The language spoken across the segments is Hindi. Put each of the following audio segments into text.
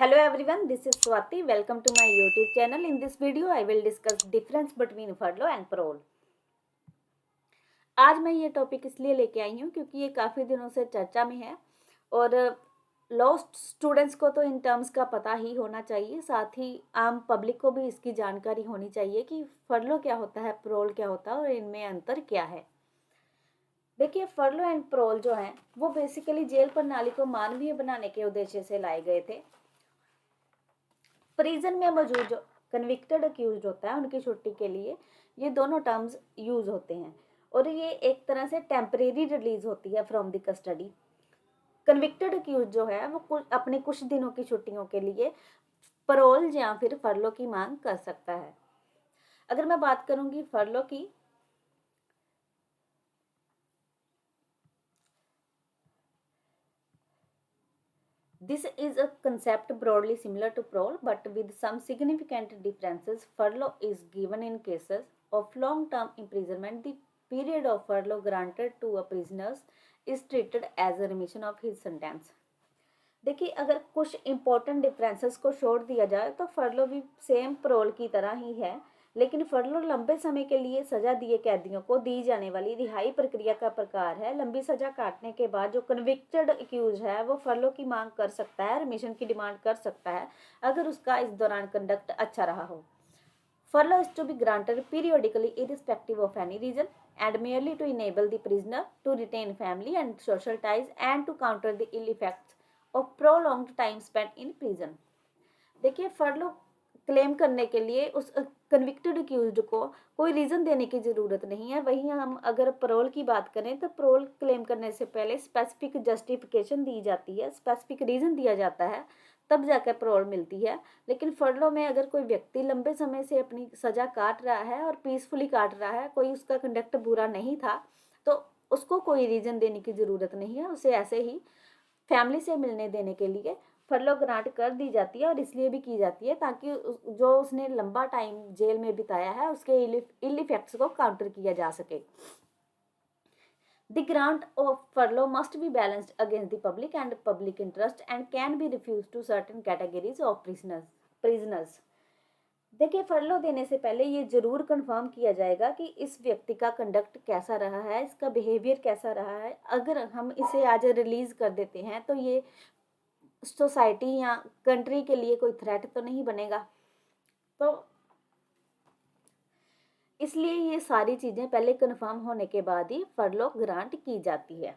Hello everyone, this is Swati. Welcome to my YouTube channel. In this video, I will discuss difference between furlough and parole. आज मैं ये टॉपिक इसलिए लेके आई हूँ क्योंकि ये काफ़ी दिनों से चर्चा में है और लॉस्ट स्टूडेंट्स को तो इन टर्म्स का पता ही होना चाहिए, साथ ही आम पब्लिक को भी इसकी जानकारी होनी चाहिए कि फर्लो क्या होता है, प्रोल क्या होता है और इनमें अंतर क्या है। देखिए, फर्लो एंड प्रोल जो हैं वो बेसिकली जेल प्रणाली को मानवीय बनाने के उद्देश्य से लाए गए थे। प्रिजन में मौजूद जो कन्विक्टेड अक्यूज्ड होता है उनकी छुट्टी के लिए ये दोनों टर्म्स यूज होते हैं और ये एक तरह से टेम्परेरी रिलीज होती है from the custody. Convicted accused जो है वो अपने कुछ दिनों की छुट्टियों के लिए परोल या फिर फर्लो की मांग कर सकता है। अगर मैं बात करूंगी फर्लो की, this is a concept broadly similar to parole but with some significant differences. Furlough is given in cases of long-term imprisonment. The period of furlough granted to a prisoner is treated as a remission of his sentence. देखिए, अगर कुछ इंपॉर्टेंट डिफरेंसेस को छोड़ दिया जाए तो फर्लो भी सेम प्रोल की तरह ही है, लेकिन फर्लो लंबे समय के लिए सजा दिए कैदियों को दी जाने वाली रिहाई प्रक्रिया का प्रकार है। लंबी सजा काटने के बाद जो कन्विक्टेड एक्यूज है वो फर्लो की मांग कर सकता है, रिमिशन की डिमांड कर सकता है अगर उसका इस दौरान कंडक्ट अच्छा रहा हो। Furlough is to be granted periodically irrespective of any reason and merely to enable the prisoner to retain family and social ties and to counter the ill effects of prolonged time spent in prison. देखिए, फर्लो क्लेम करने के लिए उस कन्विक्टेड अक्यूज्ड को कोई रीज़न देने की ज़रूरत नहीं है। वहीं हम अगर परोल की बात करें तो परोल क्लेम करने से पहले स्पेसिफिक जस्टिफिकेशन दी जाती है, स्पेसिफिक रीज़न दिया जाता है, तब जाकर परोल मिलती है। लेकिन फर्लो में अगर कोई व्यक्ति लंबे समय से अपनी सज़ा काट रहा है और पीसफुली काट रहा है, कोई उसका कंडक्ट बुरा नहीं था, तो उसको कोई रीज़न देने की ज़रूरत नहीं है। उसे ऐसे ही फैमिली से मिलने देने के लिए फर्लो ग्रांट कर दी जाती है और इसलिए भी की जाती है ताकि जो उसने लंबा टाइम जेल में बिताया है उसके इल इफेक्ट्स को काउंटर किया जा सके। The grant of furlough must be balanced against the public and public interest and can be refused to certain categories of prisoners. देखिए, फर्लो देने से पहले ये जरूर कंफर्म किया जाएगा कि इस व्यक्ति का कंडक्ट कैसा रहा है, इसका बिहेवियर कैसा रहा है। अगर हम इसे आज रिलीज कर देते हैं तो ये सोसाइटी या कंट्री के लिए कोई थ्रेट तो नहीं बनेगा, तो इसलिए ये सारी चीज़ें पहले कंफर्म होने के बाद ही फर्लो ग्रांट की जाती है।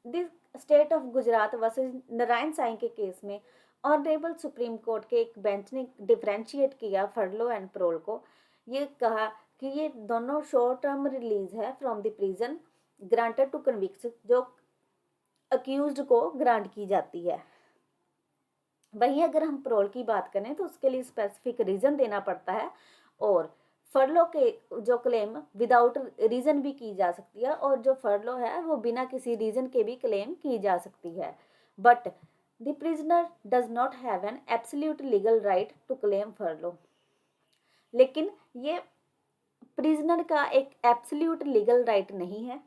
This state of Gujarat versus Narayan Sai के केस में ऑनरेबल सुप्रीम कोर्ट के एक बेंच ने डिफ्रेंशिएट किया फर्लो एंड प्रोल को। ये कहा कि ये दोनों शॉर्ट टर्म रिलीज है from the prison granted to convict, जो अक्यूज्ड को ग्रांट की जाती है। वहीं अगर हम प्रोल की बात करें तो उसके लिए स्पेसिफिक रीज़न देना पड़ता है और फर्लो के जो क्लेम विदाउट रीज़न भी की जा सकती है और जो फर्लो है वो बिना किसी रीज़न के भी क्लेम की जा सकती है। But the prisoner does not have an absolute legal right to claim furlough. लेकिन ये प्रिजनर का एक एब्सोल्यूट लीगल राइट नहीं है।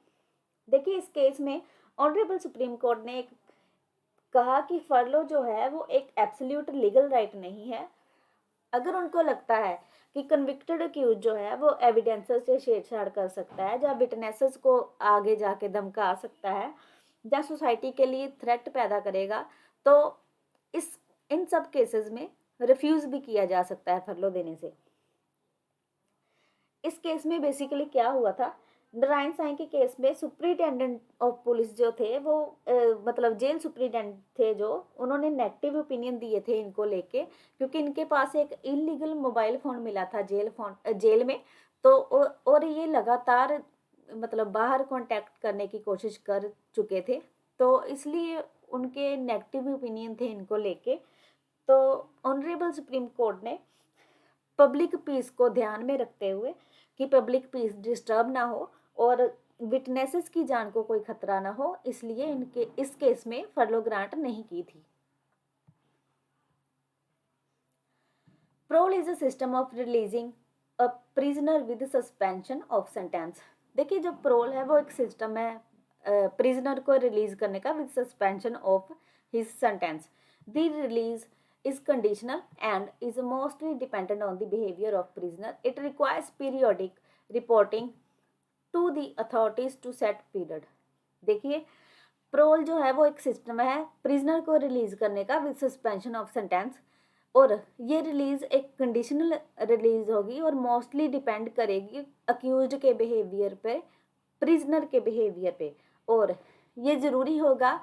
देखिए, इस केस में ऑनरेबल सुप्रीम कोर्ट ने एक कहा कि फर्लो जो है वो एक एब्सोल्यूट लीगल राइट नहीं है। अगर उनको लगता है कि कन्विक्टेड अक्यूज जो है वो एविडेंसेस से छेड़छाड़ कर सकता है, या विटनेसेस को आगे जाके धमका सकता है, या सोसाइटी के लिए थ्रेट पैदा करेगा, तो इन सब केसेस में रिफ्यूज भी किया जा सकता है फर्लो देने से। इस केस में बेसिकली क्या हुआ था, नारायण साईं के केस में सुप्रिटेंडेंट ऑफ पुलिस जो थे वो मतलब जेल सुप्रिटेंडेंट थे, जो उन्होंने नेगेटिव ओपिनियन दिए थे इनको लेके, क्योंकि इनके पास एक इलीगल मोबाइल फ़ोन मिला था जेल में। तो और ये लगातार मतलब बाहर कांटेक्ट करने की कोशिश कर चुके थे, तो इसलिए उनके नेगेटिव ओपिनियन थे इनको लेके। तो ऑनरेबल सुप्रीम कोर्ट ने पब्लिक पीस को ध्यान में रखते हुए कि पब्लिक पीस डिस्टर्ब ना हो और विटनेसेस की जान को कोई खतरा ना हो, इसलिए इस केस में फर्लो ग्रांट नहीं की थी। Parole is a system of releasing a prisoner with suspension of sentence. देखिए, जो प्रोल है वो एक सिस्टम है प्रिजनर को रिलीज करने का with suspension of his sentence. The release is conditional and is mostly dependent on the behavior of prisoner. It requires periodic reporting to the authorities to set period. देखिए प्रोल जो है वो एक सिस्टम है प्रिजनर को रिलीज करने का विद सस्पेंशन ऑफ सेंटेंस, और ये रिलीज एक कंडीशनल रिलीज होगी और मोस्टली डिपेंड करेगी अक्यूज्ड के बिहेवियर पे, प्रिजनर के बिहेवियर पे, और ये ज़रूरी होगा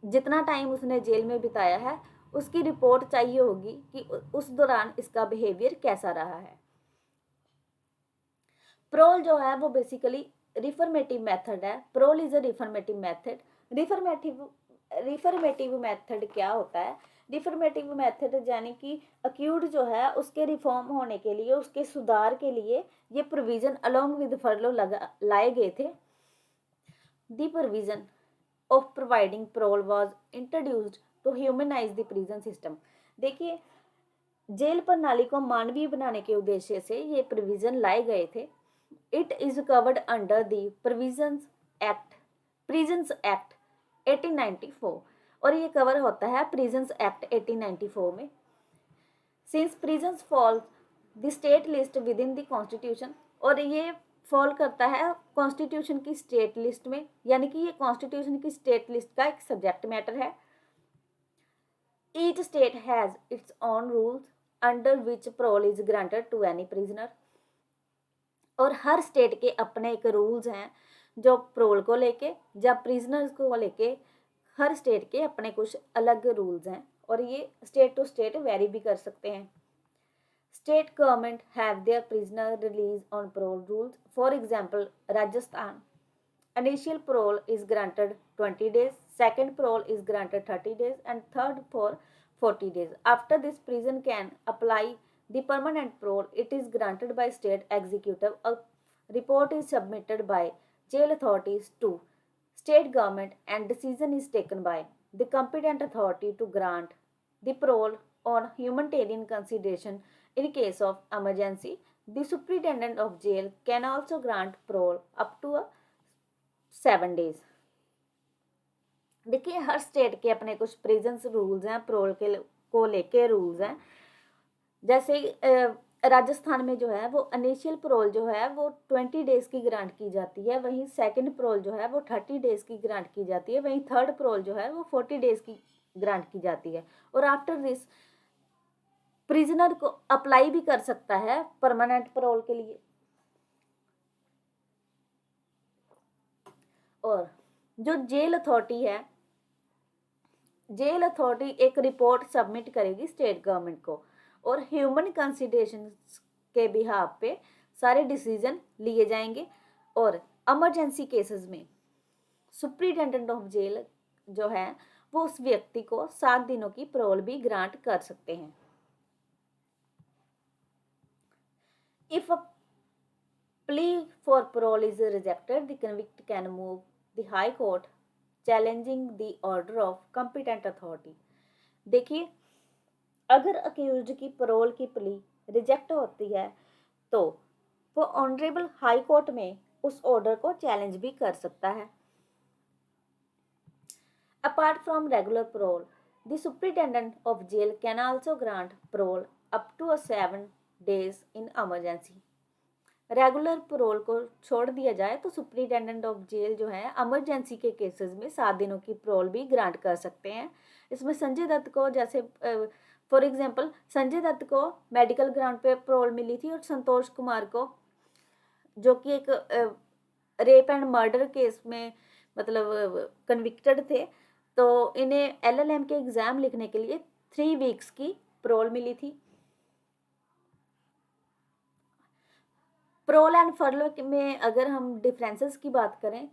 जितना टाइम उसने जेल में बिताया है उसकी रिपोर्ट चाहिए होगी कि उस दौरान इसका बिहेवियर कैसा रहा है। प्रोल जो है वो बेसिकली रिफॉर्मेटिव मेथड है। Parole is a reformative method. Reformative method क्या होता है? रिफॉर्मेटिव मेथड यानी कि अक्यूड जो है उसके रिफॉर्म होने के लिए, उसके सुधार के लिए ये प्रोविजन अलोंग विद फरलो लाए गए थे। The provision of providing parole was introduced to humanise the prison system. देखिए जेल प्रणाली को मानवीय बनाने के उद्देश्य से ये प्रोविजन लाए गए थे। It is covered under the prisons act 1894, और ये कवर होता है प्रिजन्स एक्ट 1894 में। Since prisons fall the state list with in the constitution, और ये फॉल करता है कॉन्स्टिट्यूशन की स्टेट लिस्ट में, यानी कि ये कॉन्स्टिट्यूशन की स्टेट लिस्ट का एक सब्जेक्ट मैटर है। Each state has its own rules under which parole is granted to any prisoner, और हर स्टेट के अपने एक रूल्स हैं जो प्रोल को लेके या प्रिजनर्स को लेके, हर स्टेट के अपने कुछ अलग रूल्स हैं और ये स्टेट टू स्टेट वेरी भी कर सकते हैं। State government have their prisoner release on parole rules. For example, Rajasthan, initial parole is granted 20 days, second parole is granted 30 days, and third for 40 days. After this, prison can apply the permanent parole. It is granted by state executive. A report is submitted by jail authorities to state government and decision is taken by the competent authority to grant the parole on humanitarian consideration. In case of emergency, the superintendent of jail can also grant parole up to 7 days. देखिए हर स्टेट के अपने कुछ प्रिजन्स रूल्स हैं, प्रोल के को लेके रूल्स हैं। जैसे राजस्थान में जो है वो इनिशियल प्रोल जो है वो 20 डेज की ग्रांट की जाती है, वहीं सेकंड प्रोल जो है वो 30 डेज की ग्रांट की जाती है, वहीं थर्ड प्रोल जो है वो 40 डेज की ग्रांट की जाती है। और आफ्टर दिस प्रिजनर को अप्लाई भी कर सकता है परमानेंट पैरोल के लिए। और जो जेल अथॉरिटी है, जेल अथॉरिटी एक रिपोर्ट सबमिट करेगी स्टेट गवर्नमेंट को और ह्यूमन कंसिडरेशन के बिहाफ पे सारे डिसीजन लिए जाएंगे। और इमरजेंसी केसेस में सुप्रिटेंडेंट ऑफ जेल जो है वो उस व्यक्ति को 7 दिनों की पैरोल भी ग्रांट कर सकते हैं। If a plea for parole is rejected, the convict can move the High Court challenging the order of competent authority. देखिए अगर अक्यूज्ड की पैरोल की प्ली रिजेक्ट होती है तो वो ऑनरेबल हाई कोर्ट में उस ऑर्डर को चैलेंज भी कर सकता है। Apart from regular parole, the superintendent of jail can also grant parole up to 7 days in emergency. Regular parole को छोड़ दिया जाए तो सुप्रिटेंडेंट ऑफ जेल जो है इमरजेंसी के केसेस में 7 दिनों की पैरोल भी ग्रांट कर सकते हैं। इसमें संजय दत्त को, जैसे फॉर एग्जांपल संजय दत्त को मेडिकल ग्राउंड पे पैरोल मिली थी और संतोष कुमार को जो कि एक रेप एंड मर्डर केस में मतलब कन्विक्टेड थे, तो इन्हें LLM के एग्ज़ाम लिखने के लिए 3 वीक्स की पैरोल मिली थी। प्रोल एंड फरलो में अगर हम डिफरेंसेस की बात करें,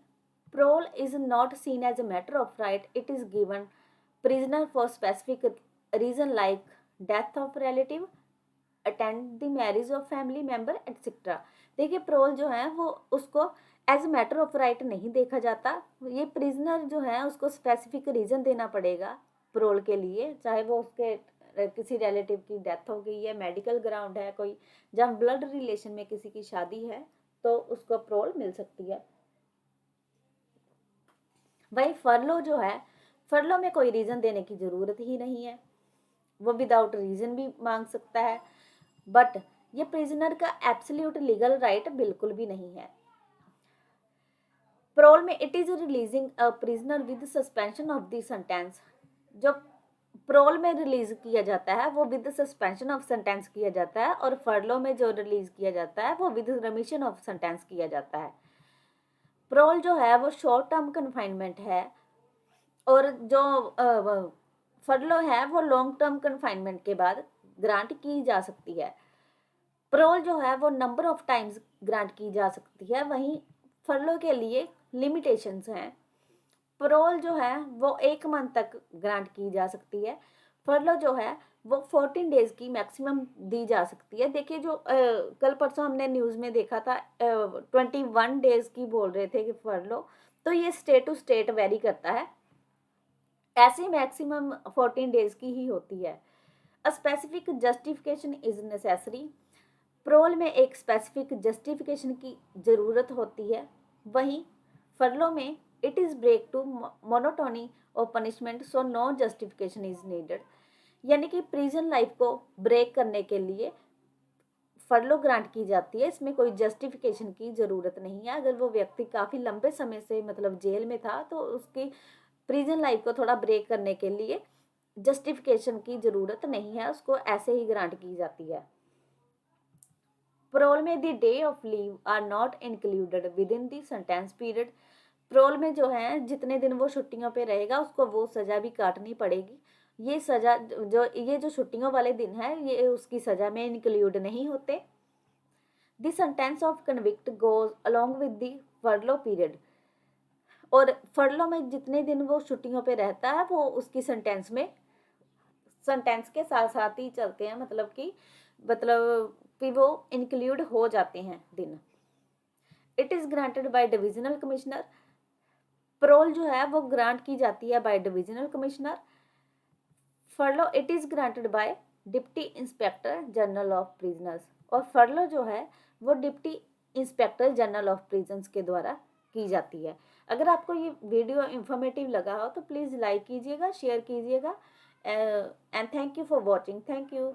parole is not seen as a matter of right, it is given prisoner for specific reason like death of relative, attend the marriage of family member etcetera. देखिए प्रोल जो है वो उसको as a matter of right नहीं देखा जाता, ये प्रिजनर जो है उसको स्पेसिफिक रीज़न देना पड़ेगा प्रोल के लिए, चाहे वो उसके किसी रिलेटिव की डेथ हो गई है, मेडिकल ग्राउंड है कोई, जब ब्लड रिलेशन में किसी की शादी है तो उसको पैरोल मिल सकती है। वही फरलो जो है, फरलो में कोई रीज़न देने की ज़रूरत ही नहीं है। वो विदाउट रीज़न भी मांग सकता है, बट ये प्रिजनर का एब्सोल्यूट लीगल राइट बिल्कुल भी नहीं है। प्रोल में it is releasing a prisoner with suspension of the sentence. जो प्रोल में रिलीज किया जाता है वो विद सस्पेंशन ऑफ सेंटेंस किया जाता है, और फर्लो में जो रिलीज किया जाता है वो विद रिमिशन ऑफ सेंटेंस किया जाता है। प्रोल जो है वो शॉर्ट टर्म कन्फाइनमेंट है, और जो फर्लो है वो लॉन्ग टर्म कन्फाइनमेंट के बाद ग्रांट की जा सकती है। प्रोल जो है वो नंबर ऑफ टाइम्स ग्रांट की जा सकती है, वहीं फर्लो के लिए लिमिटेशंस हैं। प्रोल जो है वो 1 मंथ तक ग्रांट की जा सकती है। फर्लो जो है वो 14 डेज की मैक्सिमम दी जा सकती है। देखिए जो कल परसों हमने न्यूज़ में देखा था 21 डेज की बोल रहे थे कि फर्लो, तो ये स्टेट टू स्टेट वेरी करता है। ऐसे मैक्सिमम 14 डेज की ही होती है। A specific justification is necessary. Parole में एक स्पेसिफिक जस्टिफिकेशन की ज़रूरत होती है, वहीं फर्लो में it is break to monotony और punishment, so no justification is needed. यानी कि प्रिजन लाइफ को ब्रेक करने के लिए फर्लो ग्रांट की जाती है, इसमें कोई जस्टिफिकेशन की ज़रूरत नहीं है। अगर वो व्यक्ति काफ़ी लंबे समय से मतलब जेल में था तो उसकी प्रिजन लाइफ को थोड़ा ब्रेक करने के लिए जस्टिफिकेशन की ज़रूरत नहीं है, उसको ऐसे ही ग्रांट की जाती है। प्रोल में the day of leave are not included within the sentence period. Parole में जो है जितने दिन वो छुट्टियों पे रहेगा उसको वो सज़ा भी काटनी पड़ेगी। ये सज़ा जो छुट्टियों वाले दिन है ये उसकी सज़ा में इंक्लूड नहीं होते। The sentence of convict goes along with the furlough period. और फर्लो में जितने दिन वो छुट्टियों पे रहता है वो उसकी सेंटेंस के साथ साथ ही चलते हैं, मतलब कि वो इंक्लूड हो जाते हैं दिन। It is granted by divisional commissioner. Parole जो है वो ग्रांट की जाती है by divisional commissioner. Furlough it is granted by deputy inspector general of prisoners. और फर्लो जो है वो deputy inspector general of prisons के द्वारा की जाती है। अगर आपको ये वीडियो इंफॉर्मेटिव लगा हो तो प्लीज़ लाइक कीजिएगा, शेयर कीजिएगा, and thank you for watching. Thank you.